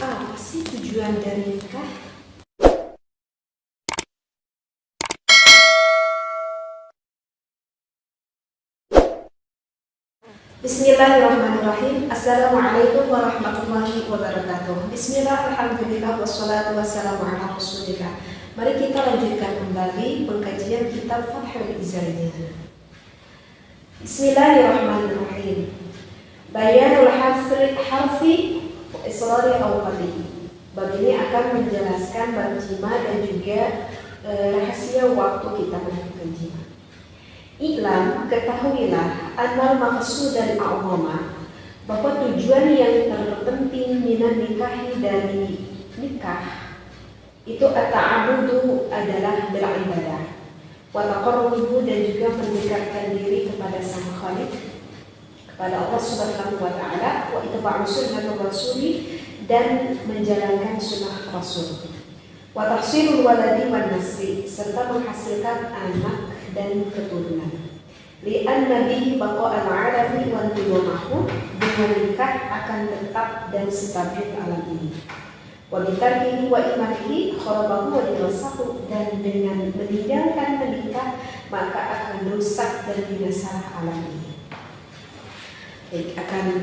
Apa sih tujuan dari nikah? Bismillahirrahmanirrahim. Assalamualaikum warahmatullahi wabarakatuh. Bismillah, alhamdulillah, wassalatu wassalamu ala rasulillah. Mari kita lanjutkan kembali pengkajian kitab Fathul Izzariyah. Bismillahirrahmanirrahim. Bayanul harfi israri awqati. Bab ini akan menjelaskan bab jima dan juga rahasia waktu kita melakukan jima. Iklan, ketahuilah annal maqsud dan a'zama, bahwa tujuan yang terpenting minan nikahi dari nikah itu at-ta'abudu adalah beribadah, wa taqarrubu dan juga mendekatkan diri kepada Sang Khaliq, kepada Allah Subhanahu wa taala, wa itba'u sunnatur rasuli dan menjalankan sunnah Rasul, wa tahsilul waladi wan nasri serta menghasilkan anak dan keturunan. Li'anna bihi baqa'al 'alami wa intimahu, dengan nikah akan tetap dan stabil alam ini. Wa bitarkihi wa imanihi kharabahu wa dinasahu, dan dengan meninggalkan menikah maka akan rusak dan binasa alam ini. Baik, akan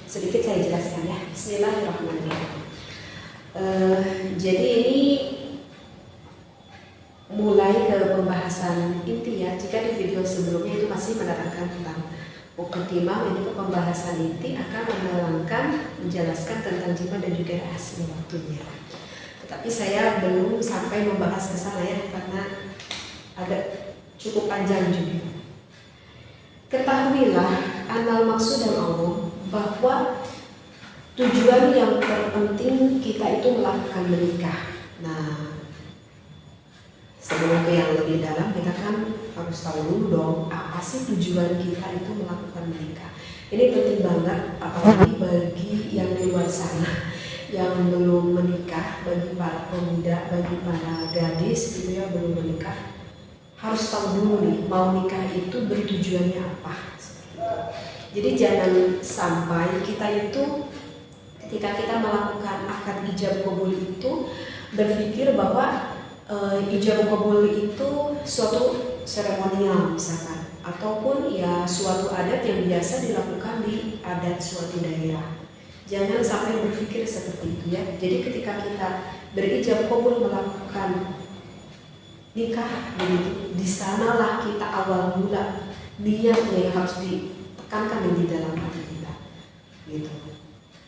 sedikit saya jelaskan ya. Bismillahirrahmanirrahim. Jadi ini mulai ke pembahasan inti ya. Jika di video sebelumnya itu masih menerangkan tentang muqaddimah, ini pembahasan inti akan menerangkan, menjelaskan tentang jima dan juga hasil waktunya. Tetapi saya belum sampai membahas ke sana ya, karena agak cukup panjang juga. Ketahuilah anal maksud dan Allah, bahwa tujuan yang terpenting kita itu melakukan menikah. Nah, sebelum ke yang lebih dalam, kita kan harus tahu dulu dong, apa sih tujuan kita itu melakukan menikah. Ini penting banget, apalagi bagi yang di luar sana yang belum menikah, bagi para pemuda, bagi para gadis gitu ya, belum menikah, harus tahu dulu nih, mau nikah itu bertujuannya apa. Jadi jangan sampai kita itu ketika kita melakukan akad ijab qabul itu berpikir bahwa ijab qabul itu suatu seremonial misalkan, ataupun ya suatu adat yang biasa dilakukan di adat suatu daerah. Jangan sampai berpikir seperti itu ya. Jadi ketika kita berijab qabul melakukan nikah begitu, di sanalah kita awal mula niatnya yang harus ditekankan di dalam hati kita gitu.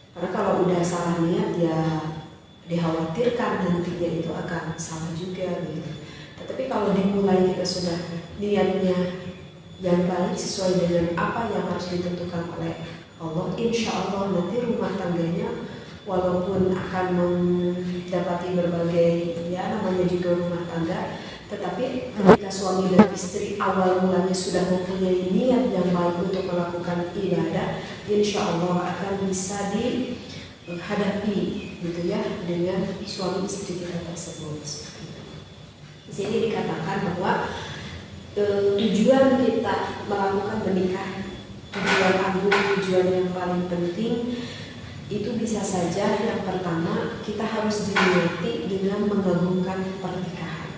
Karena kalau udah salah niat ya dikhawatirkan nantinya itu akan salah juga gitu. Tetapi kalau dimulai kita sudah niatnya yang baik sesuai dengan apa yang harus ditentukan oleh Allah, insya Allah nanti rumah tangganya walaupun akan mendapati berbagai ya namanya juga rumah tangga, tetapi ketika suami dan istri awal mulanya sudah mempunyai niat yang baik untuk melakukan ibadah, insya Allah akan bisa dihadapi gitu ya dengan suami istri kita tersebut. Di sini dikatakan bahwa tujuan kita melakukan menikah, tujuan agung, tujuan yang paling penting itu bisa saja yang pertama kita harus diniati dengan mengagungkan pernikahan,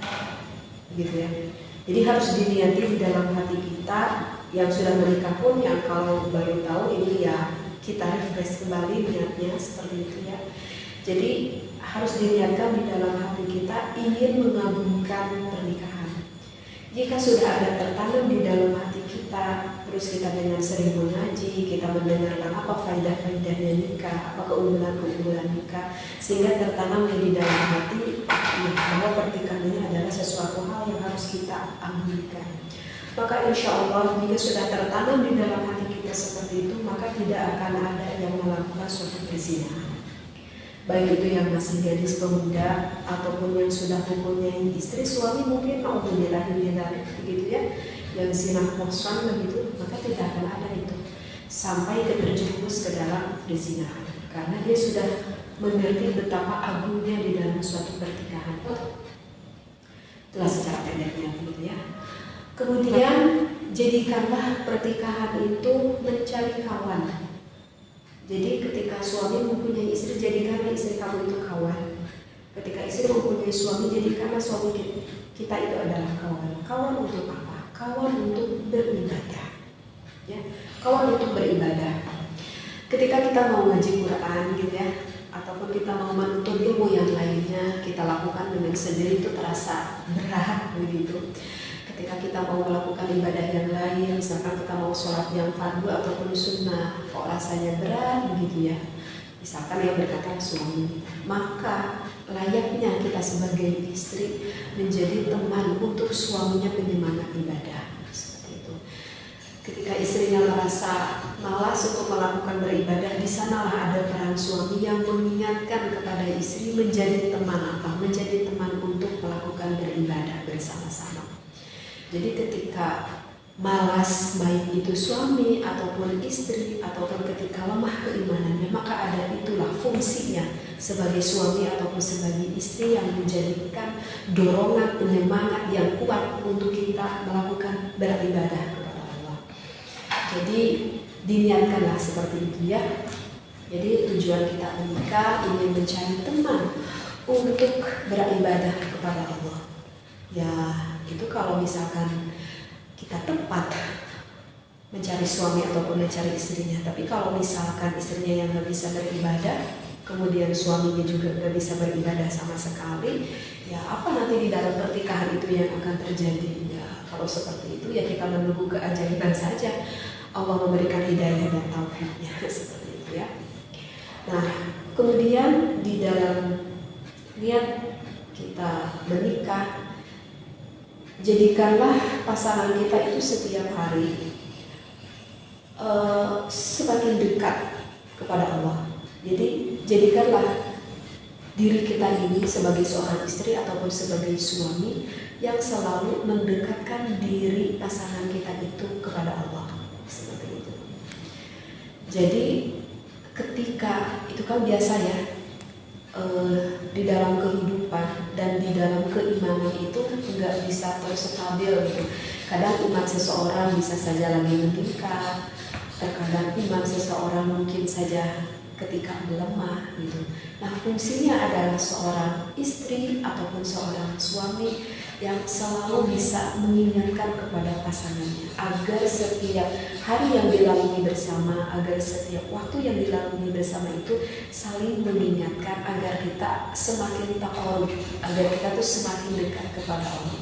gitu ya. Jadi harus diniati di dalam hati kita yang sudah menikah pun, yang kalau baru tahu ini ya kita refresh kembali niatnya seperti itu ya. Jadi harus diniatkan di dalam hati kita ingin mengagungkan pernikahan. Jika sudah ada tertanam di dalam hati kita, terus kita dengan sering mengaji, kita mendengarkan apa faidah-faidahnya nikah, apa keunggulan-keunggulan nikah, sehingga tertanam di dalam hati bahwa pernikahan ini adalah sesuatu hal yang harus kita agungkan. Maka insya Allah jika sudah tertanam di dalam hati kita seperti itu, maka tidak akan ada yang melakukan suatu perzinahan. Baik itu yang masih gadis pemuda ataupun yang sudah mempunyai istri, suami mungkin alhamdulillah begitu ya, yang zina muhsan begitu, maka tidak akan ada itu sampai terjerumus ke dalam perzinahan, karena dia sudah mengerti betapa agungnya di dalam suatu pernikahan. Itulah secara pendeknya begitu ya. Kemudian jadikanlah pernikahan itu mencari kawan. Jadi ketika suami mempunyai istri, jadikanlah istri kamu itu kawan. Ketika istri mempunyai suami, jadikanlah suami kita itu adalah kawan. Kawan untuk apa? Kawan untuk beribadah. Ya, kawan untuk beribadah. Ketika kita mau ngaji Quran gitu ya, ataupun kita mau menuntut ilmu yang lainnya, kita lakukan dengan sendiri itu terasa berat begitu. Ketika kita mau melakukan ibadah yang lain, misalkan kita mau sholat yang fardu ataupun sunnah, kok rasanya berat begitu ya. Misalkan yang berkata suami, maka layaknya kita sebagai istri menjadi teman untuk suaminya penyemangat ibadah. Seperti itu. Ketika istrinya merasa malas untuk melakukan beribadah, di sanalah ada peran suami yang mengingatkan kepada istri menjadi teman apa? Menjadi teman untuk melakukan beribadah bersama-sama. Jadi ketika malas, baik itu suami ataupun istri ataupun ketika lemah keimanannya, maka ada itulah fungsinya sebagai suami ataupun sebagai istri yang menjadikan dorongan penyemangat yang kuat untuk kita melakukan beribadah kepada Allah. Jadi diniatkanlah seperti itu ya. Jadi tujuan kita menikah ingin mencari teman untuk beribadah kepada Allah. Ya itu kalau misalkan kita tepat mencari suami ataupun mencari istrinya. Tapi kalau misalkan istrinya yang gak bisa beribadah, kemudian suaminya juga gak bisa beribadah sama sekali, ya apa nanti di dalam pernikahan itu yang akan terjadi? Ya kalau seperti itu ya kita menunggu keajaiban saja. Allah memberikan hidayah dan taufiknya seperti itu ya. Nah kemudian di dalam niat kita menikah, jadikanlah pasangan kita itu setiap hari semakin dekat kepada Allah. Jadi jadikanlah diri kita ini sebagai seorang istri ataupun sebagai suami yang selalu mendekatkan diri pasangan kita itu kepada Allah. Seperti itu. Jadi ketika itu kan biasa ya, di dalam kehidupan dan di dalam keimanan itu nggak bisa terus stabil gitu. Kadang iman seseorang bisa saja lagi meningkat, terkadang iman seseorang mungkin saja ketika melemah gitu. Nah fungsinya adalah seorang istri ataupun seorang suami yang selalu bisa mengingatkan kepada pasangannya agar setiap hari yang dilalui bersama, agar setiap waktu yang dilalui bersama itu saling mengingatkan agar kita semakin takarub, agar kita tuh semakin dekat kepada Allah.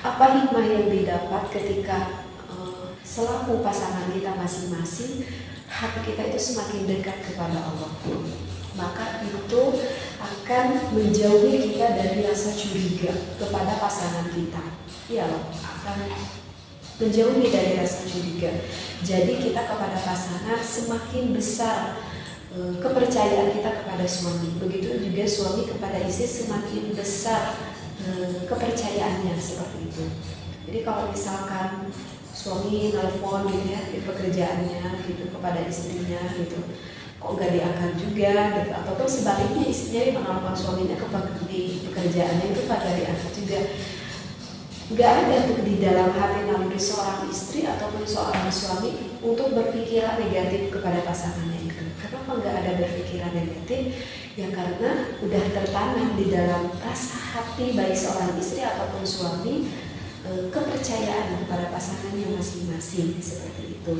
Apa hikmah yang didapat ketika selaku pasangan kita masing-masing hati kita itu semakin dekat kepada Allah? Maka itu akan menjauhi kita dari rasa curiga kepada pasangan kita. Ya, akan menjauhi dari rasa curiga. Jadi kita kepada pasangan semakin besar kepercayaan kita kepada suami. Begitu juga suami kepada istri semakin besar kepercayaannya seperti itu. Jadi kalau misalkan suami nelfon gitu ya di pekerjaannya gitu kepada istrinya gitu, kok nggak diangkat juga gitu, ataupun sebaliknya istrinya menelpon suaminya di pekerjaannya itu pada diangkat juga. Nggak ada tuh di dalam hati naluri seorang istri ataupun seorang suami untuk berpikiran negatif kepada pasangannya itu. Kenapa nggak ada berpikiran negatif? Ya karena udah tertanam di dalam rasa hati baik seorang istri ataupun suami kepercayaan kepada pasangannya masing-masing seperti itu.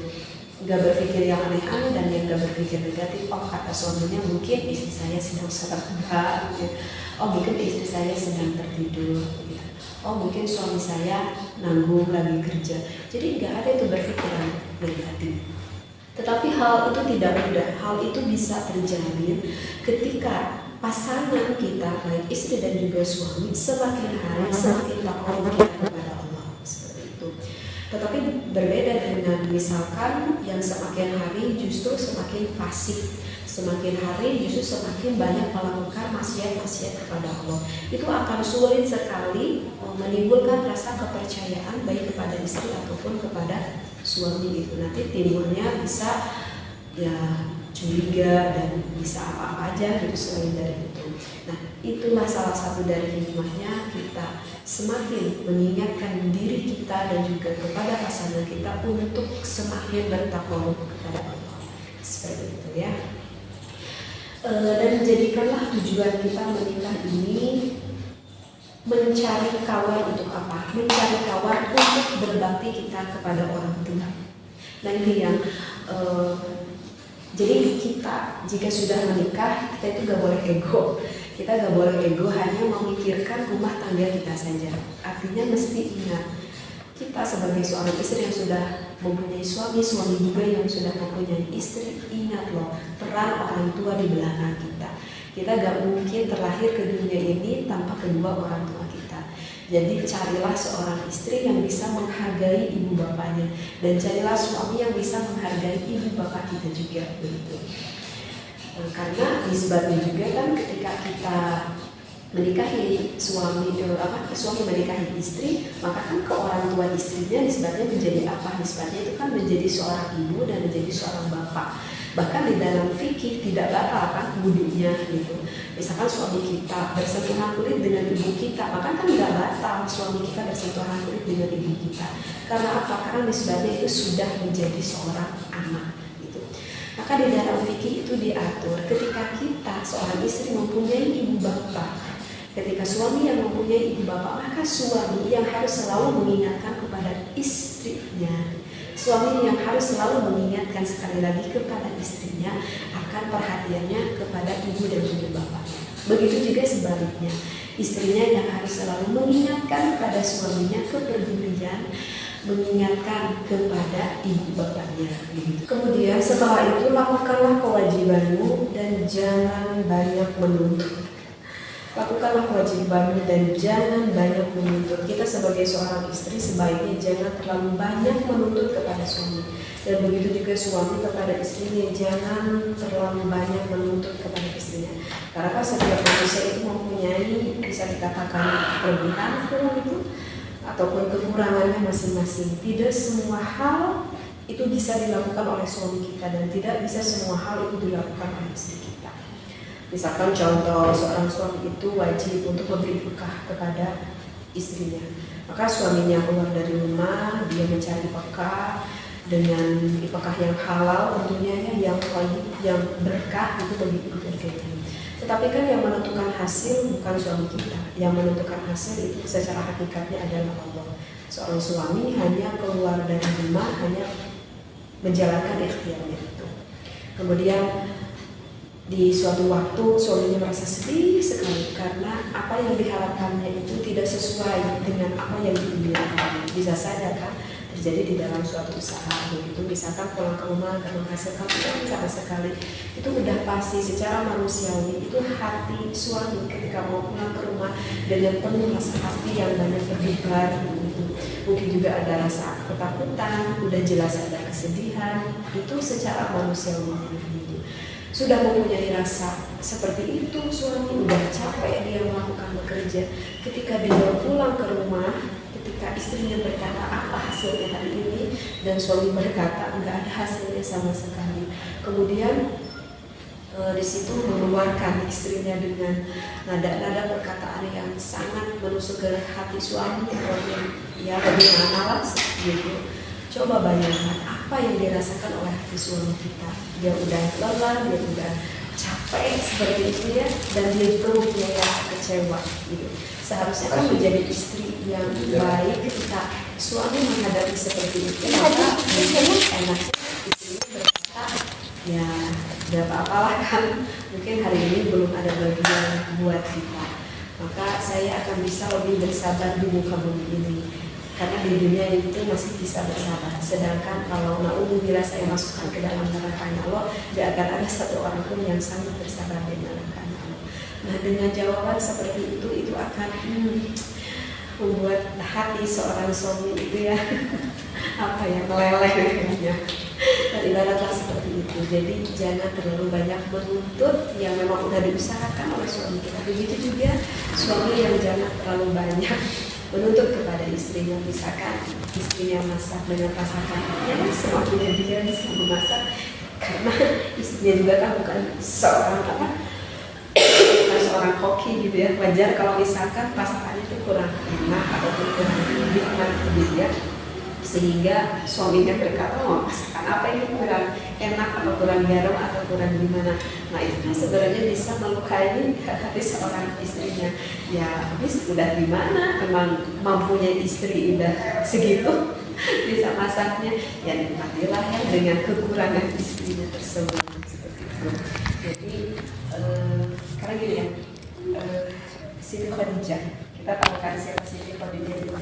Nggak berpikir yang aneh-aneh dan yang nggak berpikir negatif. Oh kata suaminya mungkin istri saya sedang sholat gitu. Oh mungkin istri saya sedang tertidur gitu. Oh mungkin suami saya nanggung lagi kerja. Jadi nggak ada itu berpikiran negatif. Tetapi hal itu tidak mudah. Hal itu bisa terjadi ketika pasangan kita baik istri dan juga suami semakin hari semakin takut kepada Allah seperti itu. Tetapi berbeda dengan misalkan yang semakin hari justru semakin fasik, semakin hari justru semakin banyak melakukan maksiat-maksiat kepada Allah. Itu akan sulit sekali menimbulkan rasa kepercayaan baik kepada istri ataupun kepada suami itu. Nanti timbulnya bisa ya curiga dan bisa apa-apa aja gitu selain dari itu. Nah itulah salah satu dari hikmahnya kita semakin mengingatkan diri kita dan juga kepada pasangan kita untuk semakin bertakwa kepada Allah. Seperti itu ya. Dan jadikanlah tujuan kita menikah ini mencari kawan untuk apa? Mencari kawan untuk berbakti kita kepada orang tua. Nah ini yang jadi kita jika sudah menikah, kita itu gak boleh ego. Kita gak boleh ego hanya memikirkan rumah tangga kita saja. Artinya mesti ingat, kita sebagai seorang istri yang sudah mempunyai suami juga yang sudah mempunyai istri, ingat loh, peran orang tua di belakang kita. Kita gak mungkin terlahir ke dunia ini tanpa kedua orang tua kita. Jadi carilah seorang istri yang bisa menghargai ibu bapaknya, dan carilah suami yang bisa menghargai ibu bapak kita juga, begitu. Karena disebabnya juga kan ketika kita menikahi suami menikahi istri, maka kan ke orang tua istrinya nisbatnya menjadi apa? Nisbatnya itu kan menjadi seorang ibu dan menjadi seorang bapak. Bahkan di dalam fikih tidak batal kan wudunya gitu. Misalkan suami kita bersentuhan kulit dengan ibu kita, maka kan tidak batal suami kita bersentuhan kulit dengan ibu kita. Karena apa? Karena nisbatnya itu sudah menjadi seorang anak gitu. Maka di dalam fikih itu diatur ketika kita seorang istri mempunyai ibu bapak, ketika suami yang mempunyai ibu bapak, maka suami yang harus selalu mengingatkan kepada istrinya. Suami yang harus selalu mengingatkan sekali lagi kepada istrinya akan perhatiannya kepada ibu dan juga bapaknya. Begitu juga sebaliknya, istrinya yang harus selalu mengingatkan kepada suaminya kepedulian, mengingatkan kepada ibu bapaknya. Kemudian setelah itu lakukanlah kewajibanmu dan jangan banyak menuntut. Lakukanlah kewajibanmu dan jangan banyak menuntut. Kita sebagai seorang istri sebaiknya jangan terlalu banyak menuntut kepada suami. Dan begitu juga suami kepada istrinya, jangan terlalu banyak menuntut kepada istrinya. Karena kan setiap manusia itu mempunyai, bisa dikatakan kelebihan itu ataupun kekurangannya masing-masing. Tidak semua hal itu bisa dilakukan oleh suami kita, dan tidak bisa semua hal itu dilakukan oleh istri kita. Misalkan contoh, seorang suami itu wajib untuk memberi bekah kepada istrinya. Maka suaminya keluar dari rumah, dia mencari bekah dengan bekah yang halal tentunya, yang berkah itu bagi keluarganya. Tetapi kan yang menentukan hasil bukan suami kita. Yang menentukan hasil itu secara hakikatnya adalah Allah. Seorang suami hanya keluar dari rumah, hanya menjalankan ikhtiarnya itu. Kemudian di suatu waktu suaminya merasa sedih sekali karena apa yang diharapkannya itu tidak sesuai dengan apa yang diinginkan. Bisa saja kan terjadi di dalam suatu usaha begitu, misalkan pulang ke rumah karena menghasilkan uang sama sekali, itu udah pasti secara manusiawi itu hati suami ketika mau pulang ke rumah dengan penuh rasa hati yang banyak berdebar gitu. Mungkin juga ada rasa ketakutan, udah jelas ada kesedihan, itu secara manusiawi gitu. Sudah mempunyai rasa seperti itu, suami udah capek dia melakukan bekerja. Ketika dia pulang ke rumah, ketika istrinya berkata apa hasilnya hari ini, dan suami berkata enggak ada hasilnya sama sekali. Kemudian di situ mengeluarkan istrinya dengan nada-nada perkataan yang sangat menusuk ke hati suami, atau ya bagaimana gitu. Coba bayangkan apa yang dirasakan oleh hati suami kita. Dia udah lelah, dia udah capek seperti itu ya, dan dia juga mempunyai kecewa gitu. Seharusnya kan menjadi istri yang baik ketika suami menghadapi seperti itu, maka enaknya istrinya berkata ya gak apa-apalah kan, mungkin hari ini belum ada bagian buat kita, maka saya akan bisa lebih bersabar di muka bumi ini. Karena di dunia itu masih bisa bersabar. Sedangkan kalau naudzubillah saya masukkan ke dalam neraka Allah, tidak akan ada satu orang pun yang sanggup bersabar di neraka Allah. Nah dengan jawaban seperti itu akan membuat hati seorang suami itu ya meleleh ya. Dan ibaratlah seperti itu. Jadi jangan terlalu banyak menuntut yang memang sudah diusahakan oleh suami kita. Begitu juga suami yang jangan terlalu banyak menuntut kepada istrinya. Misalkan istrinya masak dengan masakan ya semakin dia bisa memasak, karena istrinya juga kan bukan seorang koki gitu ya. Wajar kalau misalkan masakannya itu kurang enak ataupun kurang nikmat gitu ya. sehingga suaminya berkata, mau masakan apa ini kurang enak atau kurang garam atau kurang gimana. Nah itu kan sebenarnya bisa melukai hati seorang istrinya. Ya habis udah gimana, memang mampunya istri udah segitu bisa masaknya, ya nikmatilah ya dengan kekurangan istrinya tersebut seperti itu. Jadi karena gini ya, Siti Khadijah, kita tahu kan siapa Siti Khadijah itu,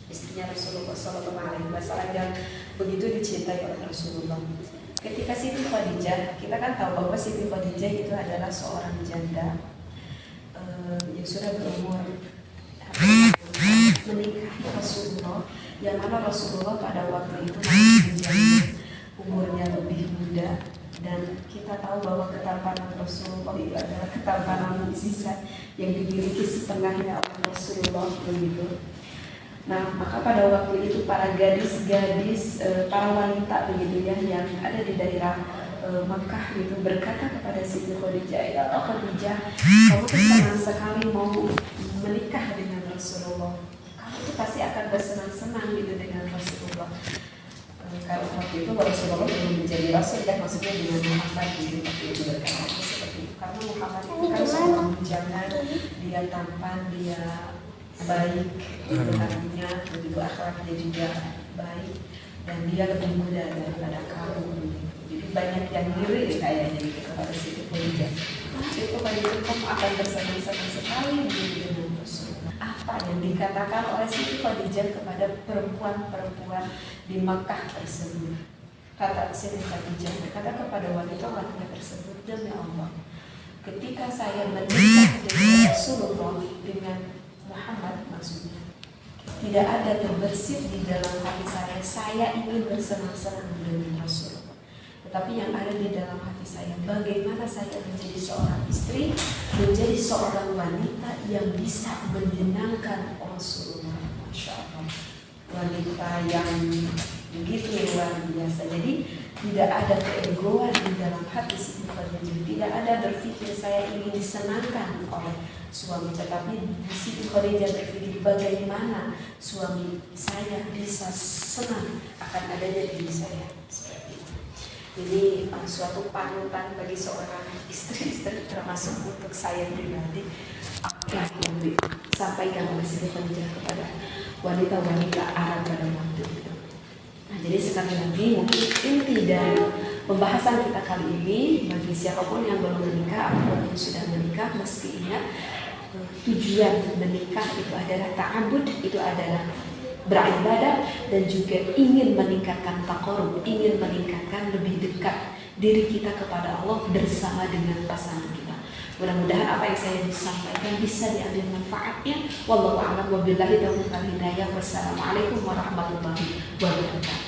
istrinya Rasulullah SAW yang begitu dicintai oleh Rasulullah. Ketika Siti Khadijah, kita kan tahu bahwa Siti Khadijah itu adalah seorang janda yang sudah berumur menikahi Rasulullah, yang mana Rasulullah pada waktu itu masih janda, umurnya lebih muda, dan kita tahu bahwa ketampanan Rasulullah itu adalah ketampanan mukjizat yang dimiliki setengahnya oleh Rasulullah begitu. Nah, maka pada waktu itu para gadis-gadis, para wanita begitu ya yang ada di daerah Makkah itu berkata kepada Siti Khadijah, ya Khadijah, kamu tuh senang sekali mau menikah dengan Rasulullah. Kamu tuh pasti akan bersenang-senang gitu dengan Rasulullah. Kalau waktu itu Rasulullah belum menjadi Rasul, ya maksudnya dengan Muhammad gitu, waktu itu berkata seperti itu. Karena Muhammad itu kan seorang bujangan, dia tampan, dia baik, itu artinya begitu, akhlaknya juga baik, dan dia lebih muda daripada kamu. Jadi banyak yang ngiri kayaknya gitu kepada Siti Khadijah. Itu kamu akan bersenang-senang sekali dengan Rasulullah. Apa yang dikatakan oleh Siti Khadijah kepada perempuan-perempuan di Makkah tersebut? Kata Siti Khadijah berkata kepada wanita-wanita tersebut, demi Allah, ketika saya menikah dengan Rasulullah, dengan Muhammad maksudnya, tidak ada terbersit di dalam hati saya ingin bersenang-senang dengan Rasulullah. Tetapi yang ada di dalam hati saya, bagaimana saya menjadi seorang istri, menjadi seorang wanita yang bisa menyenangkan Rasulullah. Masya Allah, wanita yang begitu luar biasa. Jadi tidak ada keegoan di dalam hati Siti Khadijah, tidak ada berpikir saya ingin disenangkan oleh suami, tetapi Siti Khadijah berpikir bagaimana suami saya bisa senang akan adanya diri saya. Seperti itu. Ini suatu panutan bagi seorang istri-istri, termasuk untuk saya pribadi, apa yang disampaikan oleh Siti Khadijah kepada wanita-wanita Arab pada waktu itu. Nah, jadi sekali lagi mungkin inti dari pembahasan kita kali ini, bagi siapapun yang belum menikah ataupun yang sudah menikah, mesti ingat tujuan menikah itu adalah ta'abud, itu adalah beribadah, dan juga ingin meningkatkan taqarrub, ingin meningkatkan lebih dekat diri kita kepada Allah bersama dengan pasangan kita. Mudah-mudahan apa yang saya sampaikan bisa diambil manfaatnya. Wallahu a'lam wa billahi taufiq wal hidayah. Wassalamualaikum warahmatullahi wabarakatuh.